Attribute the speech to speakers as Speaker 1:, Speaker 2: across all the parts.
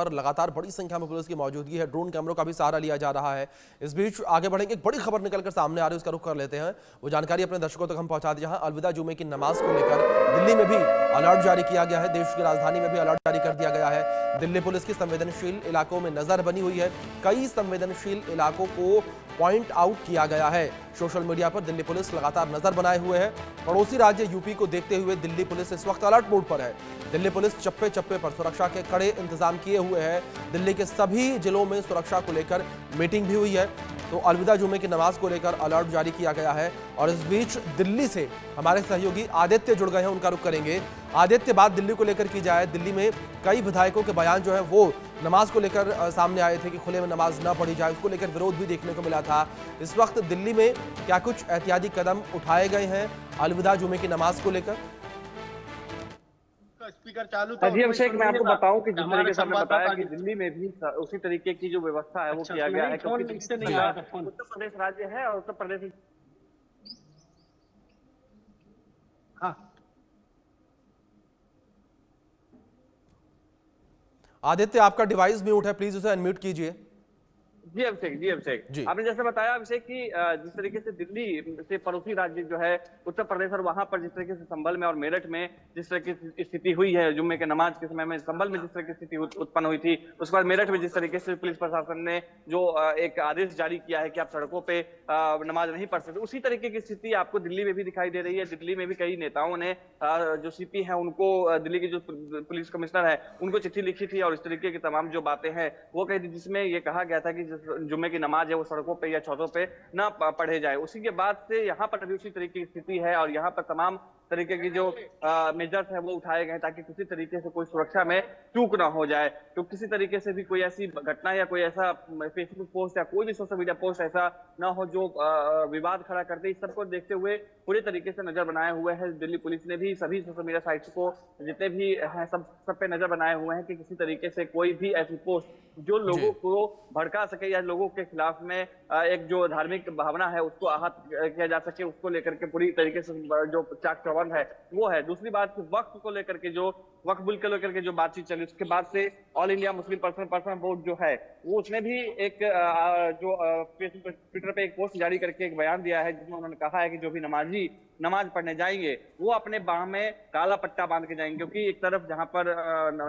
Speaker 1: पर लगातार बड़ी संख्या में पुलिस की मौजूदगी है। ड्रोन कैमरों का भी सहारा लिया जा रहा है। इस बीच आगे बढ़ेंगे, एक बड़ी खबर निकलकर सामने आ रही है, उसका रुख कर लेते हैं। वो जानकारी अपने दर्शकों तक हम पहुंचा दें, जहां अलविदा जुमे की नमाज को लेकर दिल्ली में भी अलर्ट जारी किया गया है। देश की राजधानी में भी अलर्ट जारी कर दिया गया है। दिल्ली पुलिस की संवेदनशील इलाकों में नजर बनी हुई है। कई संवेदनशील इलाकों को पॉइंट आउट किया गया है। सोशल मीडिया पर दिल्ली पुलिस लगातार नजर बनाए हुए है। पड़ोसी राज्य यूपी को देखते हुए दिल्ली पुलिस इस वक्त अलर्ट मोड पर है। दिल्ली पुलिस चप्पे चप्पे पर सुरक्षा के कड़े इंतजाम किए हुए है। दिल्ली के सभी जिलों में सुरक्षा को लेकर मीटिंग भी हुई है। तो अलविदा जुमे की नमाज को लेकर अलर्ट जारी किया गया है। और इस बीच दिल्ली से हमारे सहयोगी आदित्य जुड़ गए हैं, उनका रुख करेंगे। आदित्य, बात दिल्ली को लेकर की जाए, दिल्ली में कई विधायकों के बयान जो है वो नमाज को लेकर सामने आए थे कि खुले में नमाज न पढ़ी जाए, उसको लेकर विरोध भी देखने को मिला था। इस वक्त दिल्ली में क्या कुछ एहतियाती कदम उठाए गए हैं अलविदा जुमे की नमाज को लेकर?
Speaker 2: स्पीकर चालू था।
Speaker 3: जी अभिषेक, मैं आपको बताऊं कि जिस तरीके से आपने बताया कि दिल्ली में भी उसी तरीके की जो व्यवस्था है वो किया गया है, क्योंकि उत्तर प्रदेश राज्य है और उत्तर प्रदेश।
Speaker 2: हाँ,
Speaker 1: आदित्य, आपका डिवाइस म्यूट है, प्लीज उसे अनम्यूट कीजिए।
Speaker 3: जी अभिषेक, आपने जैसे बताया अभिषेक कि जिस तरीके से दिल्ली से पड़ोसी राज्य जो है उत्तर प्रदेश, और वहां पर जिस तरीके से संभल में और मेरठ में जिस तरह की स्थिति हुई है जुम्मे के नमाज के समय में, संभल में जिस तरह की स्थिति उत्पन्न हुई थी, उसके बाद मेरठ में जिस तरीके से पुलिस प्रशासन ने जो एक आदेश जारी किया है कि आप सड़कों पे नमाज नहीं पढ़ सकते, उसी तरीके की स्थिति आपको दिल्ली में भी दिखाई दे रही है। दिल्ली में भी कई नेताओं ने जो सीपी है उनको, दिल्ली की जो पुलिस कमिश्नर है उनको चिट्ठी लिखी थी और इस तरीके की तमाम जो बातें हैं वो कही थी, जिसमें ये कहा गया था कि जुम्मे की नमाज है वो सड़कों पे या छतों पे ना पढ़े जाए। उसी के बाद से यहाँ पर भी उसी तरीके की स्थिति है और यहाँ पर तमाम तरीके की जो मेजर्स है वो उठाए गए ताकि किसी तरीके से कोई सुरक्षा में चूक ना हो जाए। तो किसी तरीके से भी कोई ऐसी घटना या कोई ऐसा फेसबुक पोस्ट या कोई भी सोशल मीडिया पोस्ट ऐसा ना हो जो विवाद खड़ा कर दे। इस सबको देखते हुए पूरे तरीके से नजर बनाए हुए है दिल्ली पुलिस ने भी। सभी सोशल मीडिया साइट्स को जितने भी हैं सब पे नजर बनाए हुए हैं कि किसी तरीके से कोई भी ऐसी पोस्ट जो लोगों को भड़का सके या लोगों के खिलाफ में एक जो धार्मिक भावना है उसको आहत किया जा सके, उसको लेकर के पूरी तरीके से जो चाक चौबंद है वो है। दूसरी बात, वक्फ को लेकर के जो वक्फ बिल को लेकर के जो बातचीत चली, उसके बाद से all India Muslim personal board जो है वो उसने भी एक जो ट्विटर पे एक पोस्ट जारी करके एक बयान दिया है जिसमें उन्होंने कहा है कि जो भी नमाजी नमाज पढ़ने जाएंगे वो अपने बाह में काला पट्टा बांध के जाएंगे, क्योंकि एक तरफ जहां पर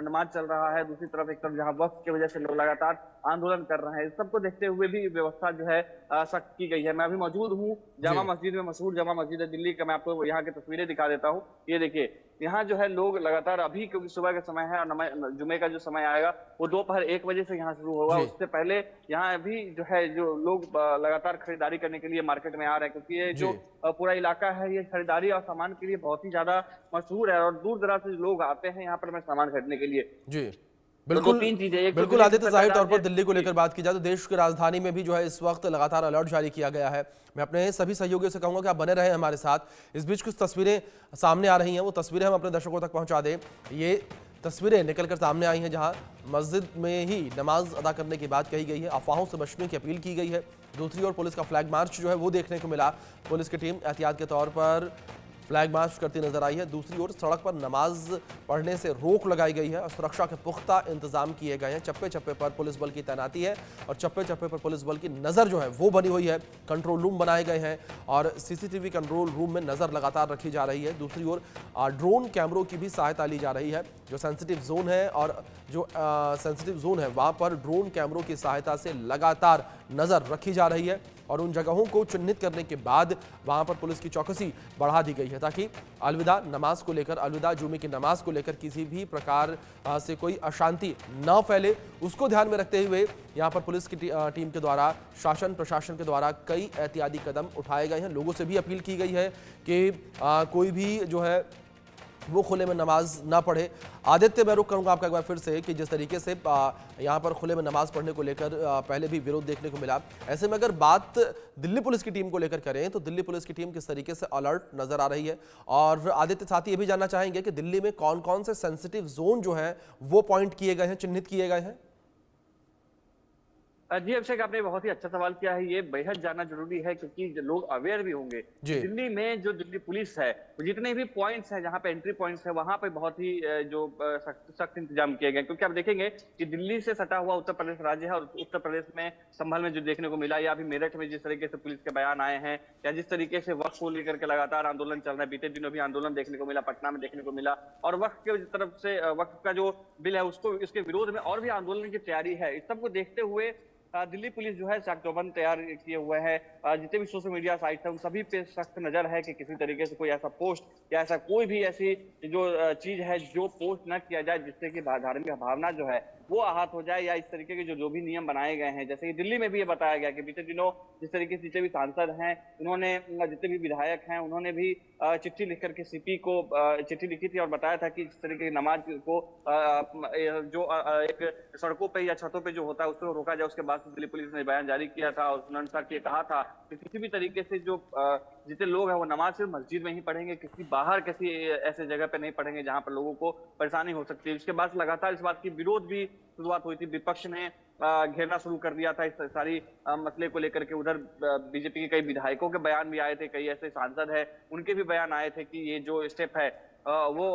Speaker 3: नमाज चल रहा है, दूसरी तरफ एक तरफ जहां वक्त की वजह से लोग लगातार आंदोलन कर रहे हैं। इस सबको देखते हुए भी व्यवस्था जो है सख्त की गई है। मैं अभी मौजूद हूँ जामा मस्जिद में, मशहूर जामा मस्जिद है दिल्ली का। मैं आपको यहाँ की तस्वीरें दिखा देता हूँ। ये देखिए, यहाँ जो है लोग लगातार अभी, क्योंकि सुबह का समय है और जुमे का जो समय आएगा वो दोपहर 1 बजे से यहाँ शुरू होगा। उससे पहले यहाँ अभी जो है जो लोग लगातार खरीदारी करने के लिए मार्केट में आ रहे हैं, क्योंकि ये जो पूरा इलाका है ये खरीदारी और सामान के लिए बहुत ही ज्यादा मशहूर है और दूर दराज से लोग आते हैं यहाँ पर सामान खरीदने के लिए।
Speaker 1: जी बिल्कुल,
Speaker 3: तीन चीजें,
Speaker 1: बिल्कुल आदित्य, जाहिर तौर पर दिल्ली को लेकर बात की जाए तो देश की राजधानी में भी जो है इस वक्त लगातार अलर्ट जारी किया गया है। मैं अपने सभी सहयोगियों से कहूंगा कि आप बने रहे हमारे साथ। इस बीच कुछ तस्वीरें सामने आ रही हैं, वो तस्वीरें हम अपने दर्शकों तक पहुंचा दें। ये तस्वीरें निकलकर सामने आई हैं जहां मस्जिद में ही नमाज अदा करने की बात कही गई है, अफवाहों से बचने की अपील की गई है। दूसरी ओर पुलिस का फ्लैग मार्च जो है वो देखने को मिला। पुलिस की टीम एहतियात के तौर पर फ्लैग मार्च करती नजर आई है। दूसरी ओर सड़क पर नमाज पढ़ने से रोक लगाई गई है और सुरक्षा के पुख्ता इंतजाम किए गए हैं। चप्पे चप्पे पर पुलिस बल की तैनाती है और चप्पे चप्पे पर पुलिस बल की नज़र जो है वो बनी हुई है। कंट्रोल रूम बनाए गए हैं और सीसीटीवी कंट्रोल रूम में नज़र लगातार रखी जा रही है। दूसरी ओर ड्रोन कैमरों की भी सहायता ली जा रही है। जो सेंसिटिव जोन है और जो सेंसिटिव जोन है वहाँ पर ड्रोन कैमरों की सहायता से लगातार नज़र रखी जा रही है और उन जगहों को चिन्हित करने के बाद वहां पर पुलिस की चौकसी बढ़ा दी गई है ताकि अलविदा नमाज को लेकर, अलविदा जुमे की नमाज को लेकर किसी भी प्रकार से कोई अशांति न फैले, उसको ध्यान में रखते हुए यहां पर पुलिस की टीम के द्वारा, शासन प्रशासन के द्वारा कई एहतियाती कदम उठाए गए हैं। लोगों से भी अपील की गई है कि कोई भी जो है वो खुले में नमाज ना पढ़े। आदित्य, मैं रुक करूंगा आपका एक बार फिर से कि जिस तरीके से यहाँ पर खुले में नमाज पढ़ने को लेकर पहले भी विरोध देखने को मिला, ऐसे में अगर बात दिल्ली पुलिस की टीम को लेकर करें तो दिल्ली पुलिस की टीम किस तरीके से अलर्ट नजर आ रही है? और आदित्य, साथ ही ये भी जानना चाहेंगे कि दिल्ली में कौन कौन से सेंसिटिव जोन जो है वो पॉइंट किए गए हैं, चिन्हित किए गए हैं?
Speaker 3: जी अभिषेक, आपने बहुत ही अच्छा सवाल किया है। ये बेहद जानना जरूरी है क्योंकि लोग अवेयर भी होंगे। दिल्ली में जो दिल्ली पुलिस है, जितने भी पॉइंट्स हैं, जहां पे एंट्री पॉइंट्स है, वहां पे बहुत ही जो सख्त इंतजाम किए गए, क्योंकि आप देखेंगे कि दिल्ली से सटा हुआ उत्तर प्रदेश राज्य है, और उत्तर प्रदेश में संभल में जो देखने को मिला, या अभी मेरठ में जिस तरीके से पुलिस के बयान आए हैं, या जिस तरीके से वक्फ को लेकर के लगातार आंदोलन चल रहा है, बीते दिनों भी आंदोलन देखने को मिला, पटना में देखने को मिला, और वक्फ के तरफ से वक्फ का जो बिल है उसको, इसके विरोध में और भी आंदोलन की तैयारी है। इस सबको देखते हुए दिल्ली पुलिस जो है चाक-चौबंद तैयार किए हुए है। जितने भी सोशल मीडिया साइट्स हैं उन सभी पे सख्त नजर है कि किसी तरीके से कोई ऐसा पोस्ट या ऐसा कोई भी ऐसी जो चीज है जो पोस्ट न किया जाए जिससे कि धार्मिक भावना जो है वो आहत हो जाए, या इस तरीके के जो भी नियम बनाए गए हैं। जैसे कि दिल्ली में भी ये बताया गया कि बीते दिनों जिस तरीके से जितने भी सांसद हैं, उन्होंने, जितने भी विधायक हैं, उन्होंने भी चिट्ठी लिख करके सीपी को चिट्ठी लिखी थी और बताया था कि इस तरीके की नमाज को जो एक सड़कों पे या छतों पे जो होता है उसको रोका जाए। उसके बाद दिल्ली पुलिस ने बयान जारी किया था और उन्होंने ये कहा था कि किसी भी तरीके से जो जितने लोग हैं वो नमाज सिर्फ मस्जिद में ही पढ़ेंगे, किसी बाहर किसी ऐसे जगह पे नहीं पढ़ेंगे जहां पर लोगों को परेशानी हो सकती है। उसके बाद लगातार इस बात की विरोध भी शुरुआत हुई थी, विपक्ष ने घेरना शुरू कर दिया था इस सारी मसले को लेकर के। उधर बीजेपी के कई विधायकों के बयान भी आए थे, कई ऐसे सांसद हैं उनके भी बयान आए थे कि ये जो स्टेप है वो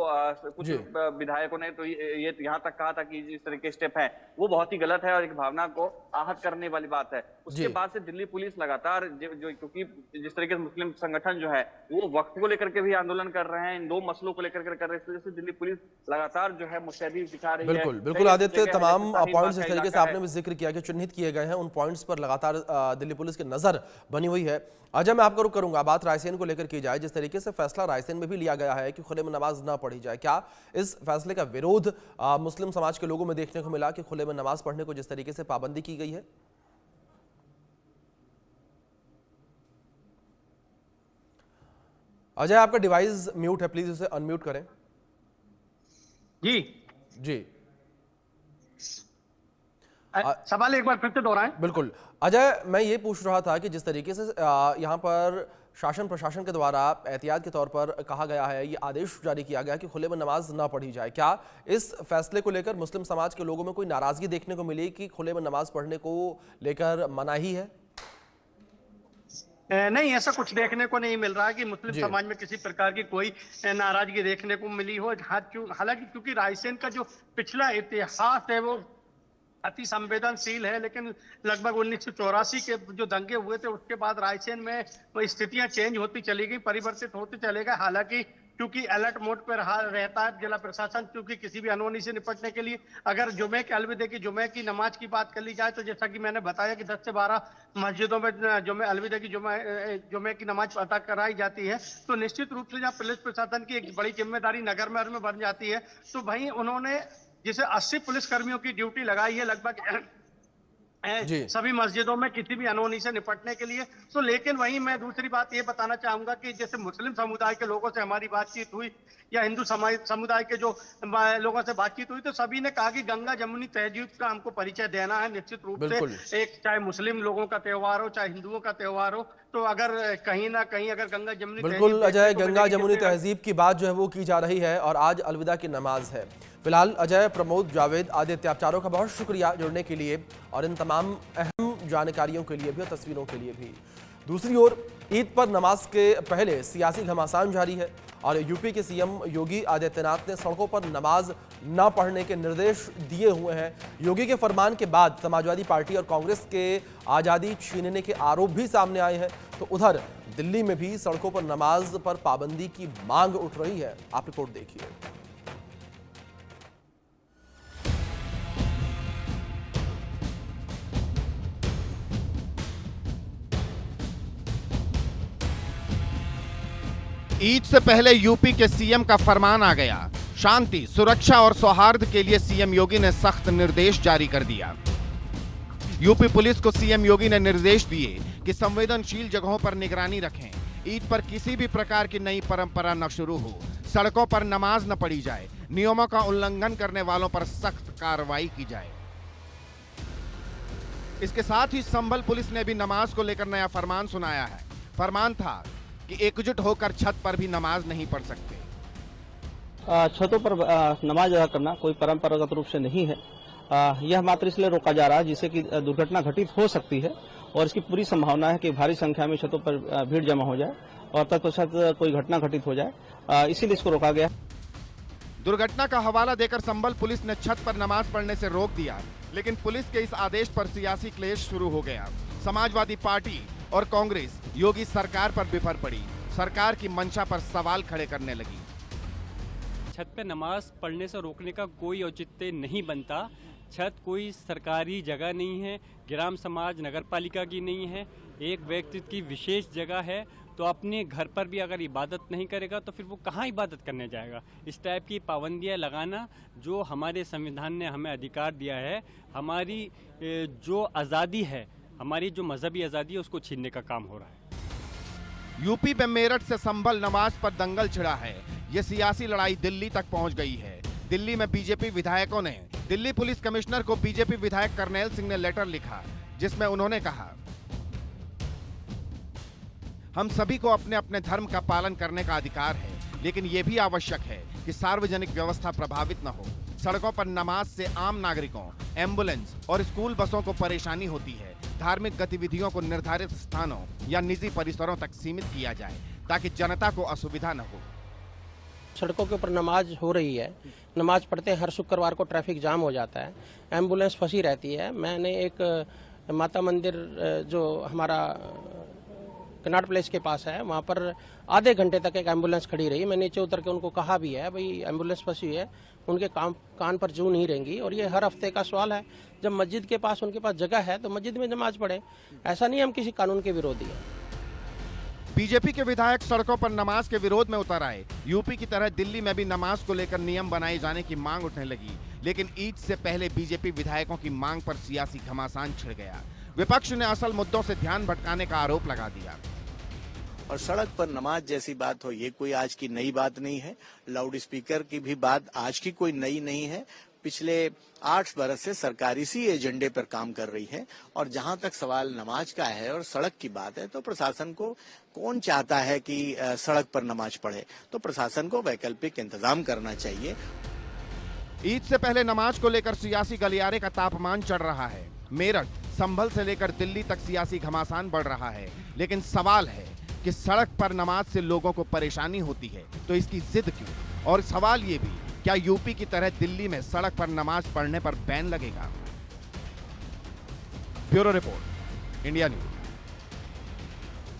Speaker 3: कुछ विधायकों ने तो ये यहाँ तक कहा था कि जिस तरह के स्टेप है वो बहुत ही गलत है और एक भावना को आहत करने वाली बात है। उसके बाद से दिल्ली पुलिस लगातार जो क्योंकि जिस तरीके से मुस्लिम संगठन जो है वो वक्फ को लेकर के भी आंदोलन कर रहे हैं, इन दो मसलों को लेकर कर रहे हैं, इस वजह से दिल्ली पुलिस लगातार जो है मुस्तैदी दिखा रही है।
Speaker 1: बिल्कुल बिल्कुल आदित्य, तमाम पॉइंट्स इस तरीके से आपने भी जिक्र किया कि चिन्हित किए गए हैं, उन पॉइंट्स पर लगातार दिल्ली पुलिस की नजर बनी हुई है। अजय, मैं आपका रुख करूंगा, बात रायसेन को लेकर की जाए। जिस तरीके से फैसला रायसेन में भी लिया गया है कि खुले में नमाज ना पढ़ी जाए, क्या इस फैसले का विरोध मुस्लिम समाज के लोगों में देखने को मिला कि खुले में नमाज पढ़ने को जिस तरीके से पाबंदी की गई है? अजय, आपका डिवाइस म्यूट है, प्लीज उसे अनम्यूट करें।
Speaker 2: जी
Speaker 1: जी
Speaker 2: सवाल एक बार फिर से दोहराएं।
Speaker 1: बिल्कुल अजय, मैं ये पूछ रहा था कि जिस तरीके से यहाँ पर शासन प्रशासन के द्वारा एहतियात के तौर पर कहा गया है, ये आदेश जारी किया गया कि खुले में नमाज ना पढ़ी जाए, क्या इस फैसले को लेकर मुस्लिम समाज के लोगों में कोई नाराजगी देखने को मिली कि खुले में नमाज पढ़ने को लेकर मनाही है?
Speaker 2: नहीं, ऐसा कुछ देखने को नहीं मिल रहा कि मुस्लिम समाज में किसी प्रकार की कोई नाराजगी देखने को मिली हो। हालांकि क्योंकि रायसेन का जो पिछला इतिहास है वो अति संवेदनशील है, लेकिन लगभग 1984 के जो दंगे हुए थे उसके बाद रायसेन में वो स्थितियां चेंज होती चली गई, परिवर्तित होते चले गए। हालांकि क्योंकि अलर्ट मोड पर रहता है जिला प्रशासन, क्योंकि किसी भी अनहोनी से निपटने के लिए अगर जुमे के अलविदे की जुमे की नमाज की बात कर ली जाए तो जैसा कि मैंने बताया कि 10 से 12 मस्जिदों में जुमे अलविदे की जुमे की नमाज अदा कराई जाती है, तो निश्चित रूप से जहाँ पुलिस प्रशासन की एक बड़ी जिम्मेदारी नगर में बन जाती है, तो भाई उन्होंने जिसे 80 पुलिस कर्मियों की ड्यूटी लगाई है लगभग सभी मस्जिदों में किसी भी अनहोनी से निपटने के लिए। तो लेकिन वहीं मैं दूसरी बात ये बताना चाहूंगा कि जैसे मुस्लिम समुदाय के लोगों से हमारी बातचीत हुई या हिंदू समुदाय के जो लोगों से बातचीत हुई, तो सभी ने कहा कि गंगा जमुनी तहजीब का हमको परिचय देना है। निश्चित रूप से एक चाहे मुस्लिम लोगों का त्योहार हो चाहे हिंदुओं का त्योहार हो, तो अगर कहीं ना कहीं अगर गंगा जमुनी,
Speaker 1: बिल्कुल अजय, गंगा जमुनी तहजीब की बात जो है वो की जा रही है और आज अलविदा की नमाज है। फिलहाल अजय, प्रमोद, जावेद, आदित्य, आप चारों का बहुत शुक्रिया जुड़ने के लिए और इन तमाम अहम जानकारियों के लिए भी और तस्वीरों के लिए भी। दूसरी ओर ईद पर नमाज के पहले सियासी घमासान जारी है और यूपी के सीएम योगी आदित्यनाथ ने सड़कों पर नमाज न पढ़ने के निर्देश दिए हुए हैं। योगी के फरमान के बाद समाजवादी पार्टी और कांग्रेस के आज़ादी छीनने के आरोप भी सामने आए हैं, तो उधर दिल्ली में भी सड़कों पर नमाज पर पाबंदी की मांग उठ रही है। आप रिपोर्ट देखिए।
Speaker 4: ईद से पहले यूपी के सीएम का फरमान आ गया। शांति, सुरक्षा और सौहार्द के लिए सीएम योगी ने सख्त निर्देश जारी कर दिया। यूपी पुलिस को सीएम योगी ने निर्देश दिए कि संवेदनशील जगहों पर निगरानी रखें, ईद पर किसी भी प्रकार की नई परंपरा न शुरू हो, सड़कों पर नमाज न पढ़ी जाए, नियमों का उल्लंघन करने वालों पर सख्त कार्रवाई की जाए। इसके साथ ही संभल पुलिस ने भी नमाज को लेकर नया फरमान सुनाया है। फरमान था कि एकजुट होकर छत पर भी नमाज नहीं पढ़ सकते।
Speaker 5: छतों पर नमाज अदा करना कोई परंपरागत रूप से नहीं है। यह मात्र इसलिए रोका जा रहा है जिससे कि दुर्घटना घटित हो सकती है और इसकी पूरी संभावना है कि भारी संख्या में छतों पर भीड़ जमा हो जाए और तत्पश्चात कोई घटना घटित हो जाए, इसीलिए इसको रोका गया।
Speaker 4: दुर्घटना का हवाला देकर संभल पुलिस ने छत पर नमाज पढ़ने से रोक दिया, लेकिन पुलिस के इस आदेश पर सियासी क्लेश शुरू हो गया। समाजवादी पार्टी और कांग्रेस योगी सरकार पर बिफर पड़ी, सरकार की मंशा पर सवाल खड़े करने लगी।
Speaker 6: छत पे नमाज पढ़ने से रोकने का कोई औचित्य नहीं बनता। छत कोई सरकारी जगह नहीं है, ग्राम समाज नगर पालिका की नहीं है, एक व्यक्ति की विशेष जगह है। तो अपने घर पर भी अगर इबादत नहीं करेगा तो फिर वो कहाँ इबादत करने जाएगा। इस टाइप की पाबंदियाँ लगाना जो हमारे संविधान ने हमें अधिकार दिया है, हमारी जो आज़ादी है, हमारी जो मजहबी आज़ादी है, उसको छीनने का काम हो रहा है।
Speaker 4: यूपी में मेरठ से संभल नमाज पर दंगल छिड़ा है। ये सियासी लड़ाई दिल्ली तक पहुंच गई है। दिल्ली में बीजेपी विधायकों ने दिल्ली पुलिस कमिश्नर को बीजेपी विधायक करनेल सिंह ने लेटर लिखा, जिसमें उन्होंने कहा, हम सभी को अपने अपने धर्म का पालन करने का अधिकार है, लेकिन यह भी आवश्यक है कि सार्वजनिक व्यवस्था प्रभावित न हो। सड़कों पर नमाज से आम नागरिकों, एम्बुलेंस और स्कूल बसों को परेशानी होती है। धार्मिक गतिविधियों को निर्धारित स्थानों या निजी परिसरों तक सीमित किया जाए ताकि जनता को असुविधा न हो।
Speaker 5: सड़कों के ऊपर नमाज हो रही है, नमाज पढ़ते हर शुक्रवार को ट्रैफिक जाम हो जाता है, एम्बुलेंस फंसी रहती है। मैंने एक माता मंदिर जो हमारा कनाट प्लेस के पास है, वहाँ पर आधे घंटे तक एक एम्बुलेंस खड़ी रही। मैं नीचे उतर के उनको कहा भी है, भाई एम्बुलेंस फंसी है, उनके कान पर जूं नहीं रहेंगी। और ये हर हफ्ते का सवाल है। जब मस्जिद के पास उनके पास जगह है तो मस्जिद में नमाज पढ़े, ऐसा नहीं हम किसी कानून के विरोधी हैं।
Speaker 4: बीजेपी के विधायक सड़कों पर नमाज के विरोध में उतर आए। यूपी की तरह दिल्ली में भी नमाज को लेकर नियम बनाए जाने की मांग उठने लगी, लेकिन ईद से पहले बीजेपी विधायकों की मांग पर सियासी घमासान छिड़ गया। विपक्ष ने असल मुद्दों से ध्यान भटकाने का आरोप लगा दिया।
Speaker 7: और सड़क पर नमाज जैसी बात हो, ये कोई आज की नई बात नहीं है। लाउड स्पीकर की भी बात आज की कोई नई नहीं है। पिछले 8 बरस से सरकार इसी एजेंडे पर काम कर रही है। और जहां तक सवाल नमाज का है और सड़क की बात है, तो प्रशासन को कौन चाहता है कि सड़क पर नमाज पढ़े, तो प्रशासन को वैकल्पिक इंतजाम करना चाहिए।
Speaker 4: ईद से पहले नमाज को लेकर सियासी गलियारे का तापमान चढ़ रहा है। मेरठ, संभल से लेकर दिल्ली तक सियासी घमासान बढ़ रहा है, लेकिन सवाल है कि सड़क पर नमाज से लोगों को परेशानी होती है तो इसकी जिद क्यों? और सवाल ये भी, क्या यूपी की तरह दिल्ली में सड़क पर नमाज पढ़ने पर बैन लगेगा? Bureau report, India news.